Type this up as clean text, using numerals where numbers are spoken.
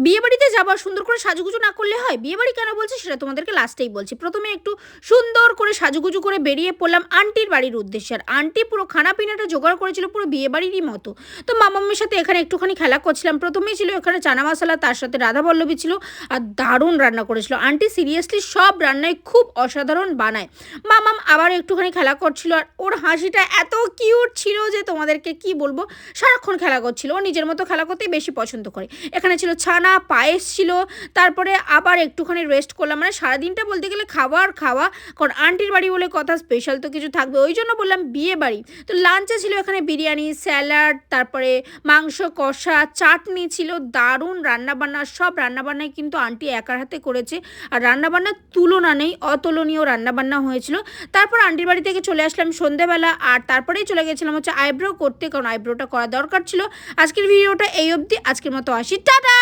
বিয়েবাড়িতে যাবা সুন্দর করে সাজুগুজু না করলে হয়? বিয়েবাড়ি কেন বলছি সেটা তোমাদেরকে লাস্টেই বলছি। প্রথমে একটু সুন্দর করে সাজুগুজু করে বেরিয়ে পড়লাম আন্টির বাড়ির উদ্দেশ্যে। আর আন্টি পুরো খানাপিনাটা জোগাড় করেছিল পুরো বিয়েবাড়িরই মতো। তো মামাম্মির সাথে এখানে একটুখানি খেলা করছিলাম। প্রথমেই ছিল এখানে চানা মশলা, তার সাথে রাধাবল্লভী ছিল আর দারুণ রান্না করেছিল। আন্টি সিরিয়াসলি সব রান্নাই খুব অসাধারণ বানায়। মামাম আবার একটুখানি খেলা করছিল আর ওর হাসিটা এত কিউট ছিল যে তোমাদেরকে কি বলবো, সারাক্ষণ খেলা করছিল। ও নিজের মতো খেলা করতেই বেশি পছন্দ করে। এখানে ছিল ছানা, পায়েস ছিল, তারপরে আবার একটুখানি রেস্ট করলাম। মানে সারাদিনটা বলতে গেলে খাওয়া আর খাওয়া, কারণ আন্টির বাড়ি বলে কথা, স্পেশাল তো কিছু থাকবে, ওই জন্য বললাম বিয়ে বাড়ি। তো লাঞ্চে ছিল এখানে বিরিয়ানি, স্যালাড, তারপরে মাংস কষা, চাটনি ছিল, দারুণ রান্নাবান্না। সব রান্নাবান্নাই কিন্তু আন্টি একার হাতে করেছে আর রান্নাবান্নার তুলনা নেই, অতুলনীয় রান্নাবান্না হয়েছিল। তারপর আন্টির বাড়ি থেকে চলে আসলাম সন্ধেবেলা আর তারপরেই চলে গেছিলাম হচ্ছে আইব্রো করতে, কারণ আইব্রোটা করা দরকার ছিল। আজকের ভিডিওটা এই অবধি, আজকের মতো আসি, টাটা।